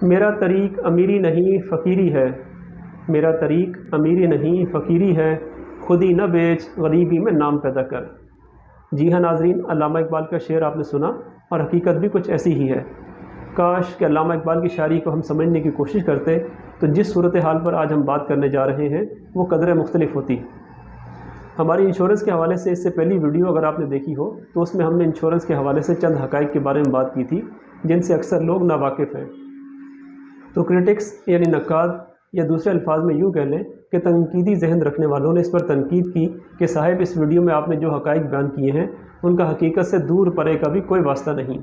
میرا طریق امیری نہیں فقیری ہے، میرا طریق امیری نہیں فقیری ہے، خود ہی نہ بیچ غریبی میں نام پیدا کر۔ جی ہاں ناظرین، علامہ اقبال کا شعر آپ نے سنا اور حقیقت بھی کچھ ایسی ہی ہے۔ کاش کہ علامہ اقبال کی شاعری کو ہم سمجھنے کی کوشش کرتے تو جس صورتحال پر آج ہم بات کرنے جا رہے ہیں وہ قدرے مختلف ہوتی۔ ہماری انشورنس کے حوالے سے اس سے پہلی ویڈیو اگر آپ نے دیکھی ہو تو اس میں ہم نے انشورنس کے حوالے سے چند حقائق کے بارے میں بات کی تھی جن سے اکثر لوگ ناواقف ہیں۔ تو کرٹکس یعنی نقاد، یا دوسرے الفاظ میں یوں کہہ لیں کہ تنقیدی ذہن رکھنے والوں نے اس پر تنقید کی کہ صاحب اس ویڈیو میں آپ نے جو حقائق بیان کیے ہیں ان کا حقیقت سے دور پرے کا بھی کوئی واسطہ نہیں۔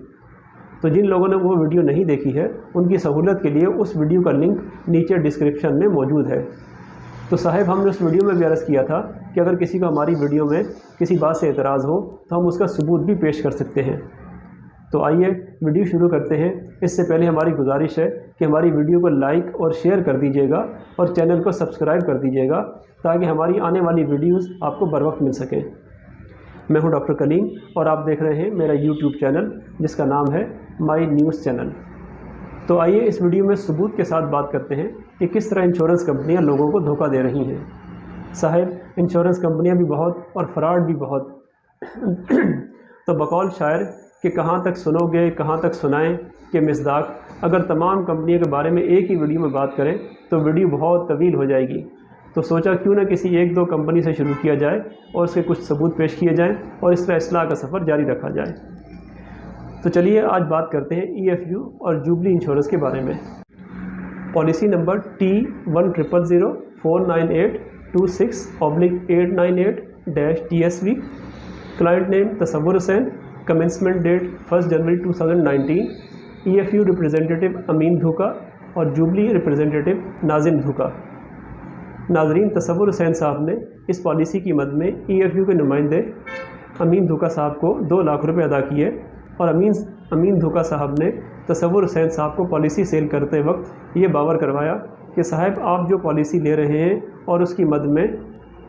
تو جن لوگوں نے وہ ویڈیو نہیں دیکھی ہے ان کی سہولت کے لیے اس ویڈیو کا لنک نیچے ڈسکرپشن میں موجود ہے۔ تو صاحب ہم نے اس ویڈیو میں بھی عرض کیا تھا کہ اگر کسی کو ہماری ویڈیو میں کسی بات سے اعتراض ہو تو ہم اس کا ثبوت بھی پیش کر سکتے ہیں۔ تو آئیے ویڈیو شروع کرتے ہیں۔ اس سے پہلے ہماری گزارش ہے کہ ہماری ویڈیو کو لائک اور شیئر کر دیجیے گا اور چینل کو سبسکرائب کر دیجیے گا تاکہ ہماری آنے والی ویڈیوز آپ کو بر وقت مل سکیں۔ میں ہوں ڈاکٹر کلیم اور آپ دیکھ رہے ہیں میرا یوٹیوب چینل جس کا نام ہے مائی نیوز چینل۔ تو آئیے اس ویڈیو میں ثبوت کے ساتھ بات کرتے ہیں کہ کس طرح انشورنس کمپنیاں لوگوں کو دھوکہ دے رہی ہیں۔ صاحب انشورنس کمپنیاں بھی بہت اور فراڈ بھی بہت۔ تو بقول شاعر کہ کہاں تک سنو گے کہاں تک سنائیں کہ مصداق، اگر تمام کمپنیوں کے بارے میں ایک ہی ویڈیو میں بات کریں تو ویڈیو بہت طویل ہو جائے گی۔ تو سوچا کیوں نہ کسی ایک دو کمپنی سے شروع کیا جائے اور اس کے کچھ ثبوت پیش کیے جائیں اور اس طرح اصلاح کا سفر جاری رکھا جائے۔ تو چلیے آج بات کرتے ہیں EFU اور جوبلی انشورنس کے بارے میں۔ پالیسی نمبر T100049826/898-TSV، کلائنٹ نیم تصور حسین، کمنسمنٹ ڈیٹ 1 جنوری 2019، EFU ریپریزنٹیٹو امین دھوکا اور جوبلی ریپریزنٹیٹو ناظم دھوکا۔ ناظرین، تصور حسین صاحب نے اس پالیسی کی مد میں EFU کے نمائندے امین دھوکا صاحب کو 2 لاکھ روپے ادا کیے اور امین دھوکا صاحب نے تصور حسین صاحب کو پالیسی سیل کرتے وقت یہ باور کروایا کہ صاحب آپ جو پالیسی لے رہے ہیں اور اس کی مد میں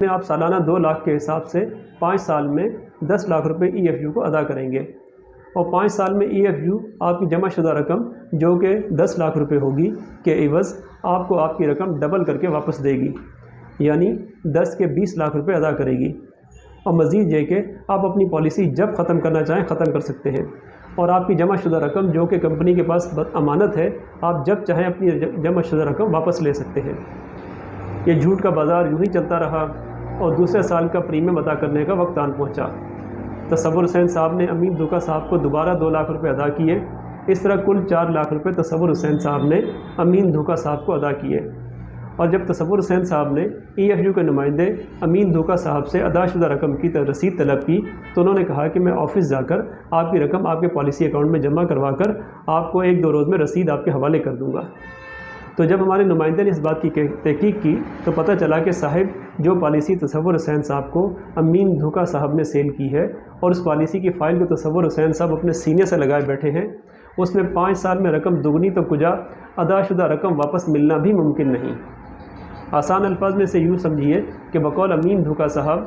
آپ سالانہ 2 لاکھ کے حساب سے 5 سال میں 10 لاکھ روپے EFU کو ادا کریں گے اور 5 سال میں EFU آپ کی جمع شدہ رقم جو کہ 10 لاکھ روپے ہوگی کے عوض آپ کو آپ کی رقم ڈبل کر کے واپس دے گی، یعنی 10 کے 20 لاکھ روپے ادا کرے گی۔ اور مزید یہ کہ آپ اپنی پالیسی جب ختم کرنا چاہیں ختم کر سکتے ہیں اور آپ کی جمع شدہ رقم جو کہ کمپنی کے پاس امانت ہے آپ جب چاہیں اپنی جمع شدہ رقم واپس لے سکتے ہیں۔ یہ جھوٹ کا بازار یوں ہی چلتا رہا اور دوسرے سال کا پریمیم ادا کرنے کا وقت آن پہنچا۔ تصور حسین صاحب نے امین دھوکا صاحب کو دوبارہ 2 لاکھ روپے ادا کیے۔ اس طرح کل 4 لاکھ روپے تصور حسین صاحب نے امین دھوکا صاحب کو ادا کیے۔ اور جب تصور حسین صاحب نے EFU کے نمائندے امین دھوکا صاحب سے ادا شدہ رقم کی رسید طلب کی تو انہوں نے کہا کہ میں آفس جا کر آپ کی رقم آپ کے پالیسی اکاؤنٹ میں جمع کروا کر آپ کو 1-2 روز میں رسید آپ کے حوالے کر دوں گا۔ تو جب ہمارے نمائندے نے اس بات کی تحقیق کی تو پتہ چلا کہ صاحب جو پالیسی تصور حسین صاحب کو امین دھوکا صاحب نے سیل کی ہے اور اس پالیسی کی فائل کو تصور حسین صاحب اپنے سینے سے لگائے بیٹھے ہیں، اس میں 5 سال میں رقم دگنی تو کجا ادا شدہ رقم واپس ملنا بھی ممکن نہیں۔ آسان الفاظ میں سے یوں سمجھیے کہ بقول امین دھوکا صاحب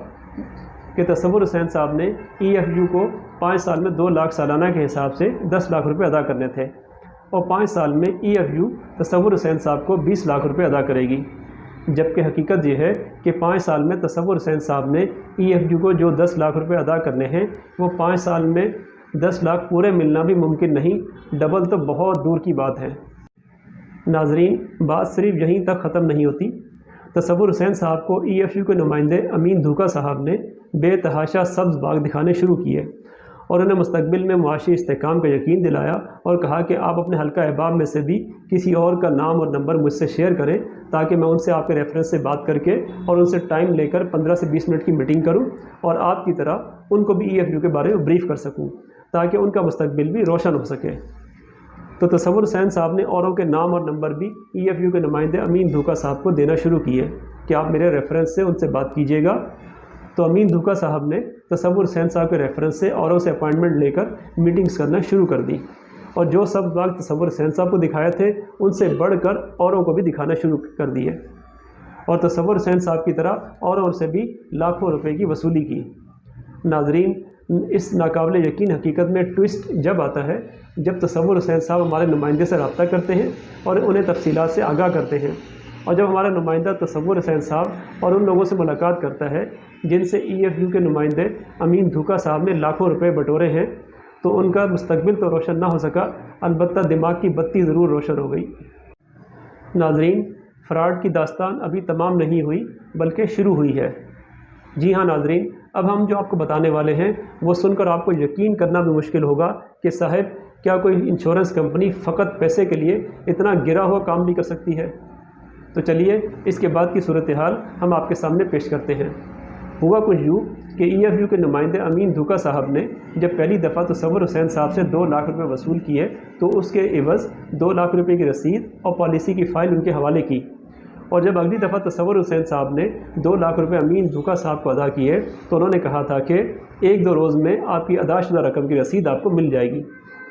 کہ تصور حسین صاحب نے EFU کو 5 سال میں 2 لاکھ سالانہ کے حساب سے 10 لاکھ روپے ادا کرنے تھے اور 5 سال میں EFU تصور حسین صاحب کو 20 لاکھ روپے ادا کرے گی، جبکہ حقیقت یہ ہے کہ 5 سال میں تصور حسین صاحب نے EFU کو جو 10 لاکھ روپے ادا کرنے ہیں وہ 5 سال میں 10 لاکھ پورے ملنا بھی ممکن نہیں، ڈبل تو بہت دور کی بات ہے۔ ناظرین، بات صرف یہیں تک ختم نہیں ہوتی۔ تصور حسین صاحب کو EFU کے نمائندے امین دھوکا صاحب نے بے تحاشا سبز باغ دکھانے شروع کیے اور انہیں مستقبل میں معاشی استحکام کا یقین دلایا اور کہا کہ آپ اپنے حلقہ احباب میں سے بھی کسی اور کا نام اور نمبر مجھ سے شیئر کریں تاکہ میں ان سے آپ کے ریفرنس سے بات کر کے اور ان سے ٹائم لے کر 15 سے 20 منٹ کی میٹنگ کروں اور آپ کی طرح ان کو بھی EFU کے بارے میں بریف کر سکوں تاکہ ان کا مستقبل بھی روشن ہو سکے۔ تو تصور حسین صاحب نے اوروں کے نام اور نمبر بھی EFU کے نمائندے امین دھوکا صاحب کو دینا شروع کیے کہ آپ میرے ریفرنس سے ان سے بات کیجیے گا۔ تو امین دھوکا صاحب نے تصور حسین صاحب کے ریفرنس سے اوروں سے اپائنٹمنٹ لے کر میٹنگز کرنا شروع کر دی اور جو سب باغ تصور حسین صاحب کو دکھائے تھے ان سے بڑھ کر اوروں کو بھی دکھانا شروع کر دیے اور تصور حسین صاحب کی طرح اوروں سے بھی لاکھوں روپے کی وصولی کی۔ ناظرین، اس ناقابل یقین حقیقت میں ٹوئسٹ جب آتا ہے جب تصور حسین صاحب ہمارے نمائندے سے رابطہ کرتے ہیں اور انہیں تفصیلات سے آگاہ کرتے ہیں، اور جب ہمارا نمائندہ تصور حسین صاحب اور ان لوگوں سے ملاقات کرتا ہے جن سے EFU کے نمائندے امین دھوکا صاحب نے لاکھوں روپے بٹورے ہیں، تو ان کا مستقبل تو روشن نہ ہو سکا، البتہ دماغ کی بتی ضرور روشن ہو گئی۔ ناظرین، فراڈ کی داستان ابھی تمام نہیں ہوئی بلکہ شروع ہوئی ہے۔ جی ہاں ناظرین، اب ہم جو آپ کو بتانے والے ہیں وہ سن کر آپ کو یقین کرنا بھی مشکل ہوگا کہ صاحب کیا کوئی انشورنس کمپنی فقط پیسے کے لیے اتنا گرا ہوا کام بھی کر سکتی ہے؟ تو چلیے اس کے بعد کی صورتحال ہم آپ کے سامنے پیش کرتے ہیں۔ ہوا کچھ یوں کہ EFU کے نمائندے امین دھوکا صاحب نے جب پہلی دفعہ تصور حسین صاحب سے 2 لاکھ روپے وصول کیے تو اس کے عوض 2 لاکھ روپے کی رسید اور پالیسی کی فائل ان کے حوالے کی، اور جب اگلی دفعہ تصور حسین صاحب نے 2 لاکھ روپے امین دھوکا صاحب کو ادا کیے تو انہوں نے کہا تھا کہ 1-2 روز میں آپ کی ادا شدہ رقم کی رسید آپ کو مل جائے گی،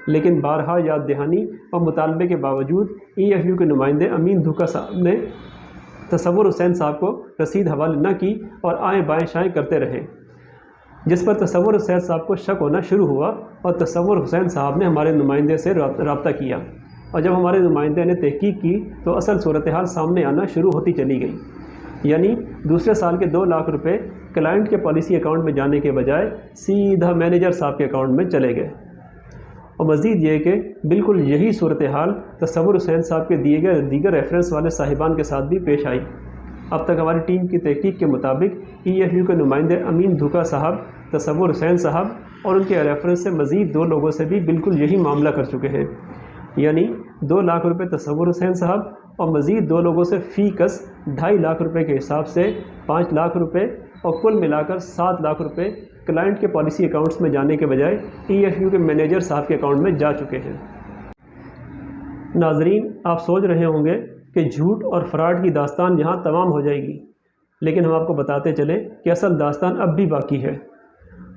لیکن بارہا یاد دہانی اور مطالبے کے باوجود EFU کے نمائندے امین دھوکا صاحب نے تصور حسین صاحب کو رسید حوالے نہ کی اور آئیں بائیں شائیں کرتے رہے، جس پر تصور حسین صاحب کو شک ہونا شروع ہوا اور تصور حسین صاحب نے ہمارے نمائندے سے رابطہ کیا، اور جب ہمارے نمائندے نے تحقیق کی تو اصل صورتحال سامنے آنا شروع ہوتی چلی گئی، یعنی دوسرے سال کے 2 لاکھ روپے کلائنٹ کے پالیسی اکاؤنٹ میں جانے کے بجائے سیدھا مینیجر صاحب کے اکاؤنٹ میں چلے گئے، اور مزید یہ کہ بالکل یہی صورتحال تصور حسین صاحب کے دیے گئے دیگر ریفرنس والے صاحبان کے ساتھ بھی پیش آئی۔ اب تک ہماری ٹیم کی تحقیق کے مطابق EFU کے نمائندے امین دھوکا صاحب، تصور حسین صاحب اور ان کے ریفرنس سے مزید 2 لوگوں سے بھی بالکل یہی معاملہ کر چکے ہیں، یعنی 2 لاکھ روپے تصور حسین صاحب اور مزید 2 لوگوں سے فی کس 2.5 لاکھ روپے کے حساب سے 5 لاکھ روپے اور کل ملا کر 7 لاکھ روپے کلائنٹ کے پالیسی اکاؤنٹس میں جانے کے بجائے EFU کے مینیجر صاحب کے اکاؤنٹ میں جا چکے ہیں۔ ناظرین، آپ سوچ رہے ہوں گے کہ جھوٹ اور فراڈ کی داستان یہاں تمام ہو جائے گی، لیکن ہم آپ کو بتاتے چلیں کہ اصل داستان اب بھی باقی ہے۔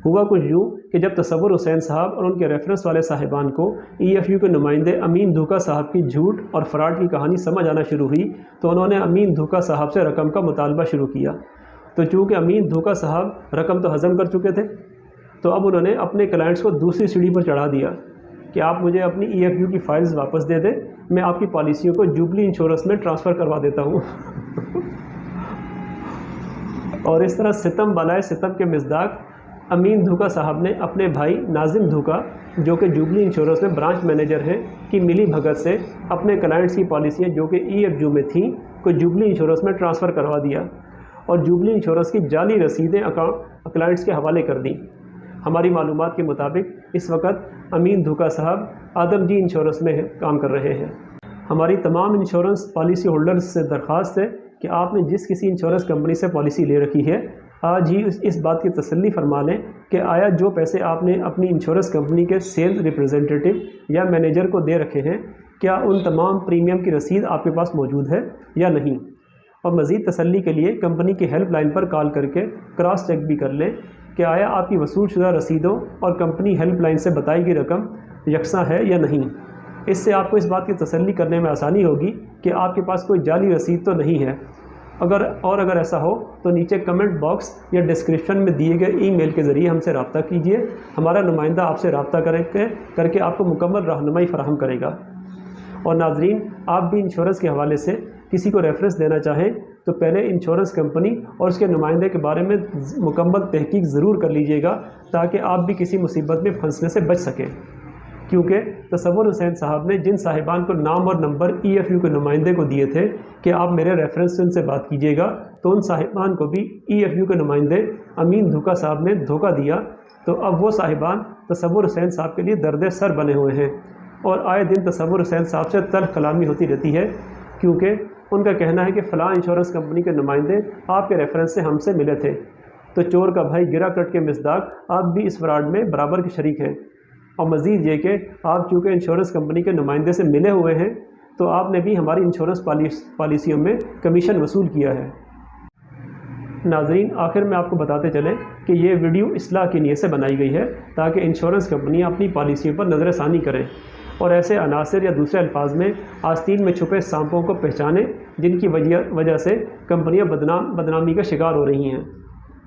ہوا کچھ یوں کہ جب تصور حسین صاحب اور ان کے ریفرنس والے صاحبان کو EFU کے نمائندے امین دھوکا صاحب کی جھوٹ اور فراڈ کی کہانی سمجھ آنا شروع ہوئی تو انہوں نے امین دھوکا صاحب سے رقم کا مطالبہ شروع کیا، تو چونکہ امین دھوکا صاحب رقم تو ہضم کر چکے تھے تو اب انہوں نے اپنے کلائنٹس کو دوسری سیڑھی پر چڑھا دیا کہ آپ مجھے اپنی EFU کی فائلز واپس دے دیں، میں آپ کی پالیسیوں کو جوبلی انشورنس میں ٹرانسفر کروا دیتا ہوں۔ اور اس طرح ستم بالائے ستم کے مصداق امین دھوکا صاحب نے اپنے بھائی ناظم دھوکا، جو کہ جوبلی انشورنس میں برانچ مینیجر ہیں، کی ملی بھگت سے اپنے کلائنٹس کی پالیسیاں جو کہ EFU میں تھیں کو جوبلی انشورنس میں ٹرانسفر کروا دیا اور جوبلی انشورنس کی جعلی رسیدیں کلائنٹس کے حوالے کر دیں۔ ہماری معلومات کے مطابق اس وقت امین دھوکا صاحب آدم جی انشورنس میں کام کر رہے ہیں۔ ہماری تمام انشورنس پالیسی ہولڈرز سے درخواست ہے کہ آپ نے جس کسی انشورنس کمپنی سے پالیسی لے رکھی ہے آج ہی اس بات کی تسلی فرما لیں کہ آیا جو پیسے آپ نے اپنی انشورنس کمپنی کے سیلز ریپریزنٹیٹیو یا مینیجر کو دے رکھے ہیں کیا ان تمام پریمیم کی رسید آپ کے پاس موجود ہے یا نہیں، اور مزید تسلی کے لیے کمپنی کی ہیلپ لائن پر کال کر کے کراس چیک بھی کر لیں کہ آیا آپ کی وصول شدہ رسیدوں اور کمپنی ہیلپ لائن سے بتائی گئی رقم یکساں ہے یا نہیں۔ اس سے آپ کو اس بات کی تسلی کرنے میں آسانی ہوگی کہ آپ کے پاس کوئی جعلی رسید تو نہیں ہے۔ اگر ایسا ہو تو نیچے کمنٹ باکس یا ڈسکرپشن میں دیے گئے ای میل کے ذریعے ہم سے رابطہ کیجیے، ہمارا نمائندہ آپ سے رابطہ کر کے آپ کو مکمل رہنمائی فراہم کرے گا۔ اور ناظرین، آپ بھی انشورنس کے حوالے سے کسی کو ریفرنس دینا چاہیں تو پہلے انشورنس کمپنی اور اس کے نمائندے کے بارے میں مکمل تحقیق ضرور کر لیجیے گا تاکہ آپ بھی کسی مصیبت میں پھنسنے سے بچ سکیں، کیونکہ تصور حسین صاحب نے جن صاحبان کو نام اور نمبر EFU کے نمائندے کو دیے تھے کہ آپ میرے ریفرنس سے ان سے بات کیجیے گا، تو ان صاحبان کو بھی EFU کے نمائندے امین دھوکا صاحب نے دھوکہ دیا، تو اب وہ صاحبان تصور حسین صاحب کے لیے درد سر بنے ہوئے ہیں اور آئے دن تصور حسین صاحب سے تلخ کلامی ہوتی رہتی ہے، کیونکہ ان کا کہنا ہے کہ فلاں انشورنس کمپنی کے نمائندے آپ کے ریفرنس سے ہم سے ملے تھے، تو چور کا بھائی گرا کٹ کے مصداق آپ بھی اس فراڈ میں برابر کے شریک ہیں۔ اور مزید یہ کہ آپ چونکہ انشورنس کمپنی کے نمائندے سے ملے ہوئے ہیں تو آپ نے بھی ہماری انشورنس پالیسیوں میں کمیشن وصول کیا ہے۔ ناظرین، آخر میں آپ کو بتاتے چلیں کہ یہ ویڈیو اصلاح کی نیت سے بنائی گئی ہے تاکہ انشورنس کمپنیاں اپنی پالیسیوں پر نظر ثانی کریں اور ایسے عناصر یا دوسرے الفاظ میں آستین میں چھپے سانپوں کو پہچانیں جن کی وجہ سے کمپنیاں بدنامی کا شکار ہو رہی ہیں۔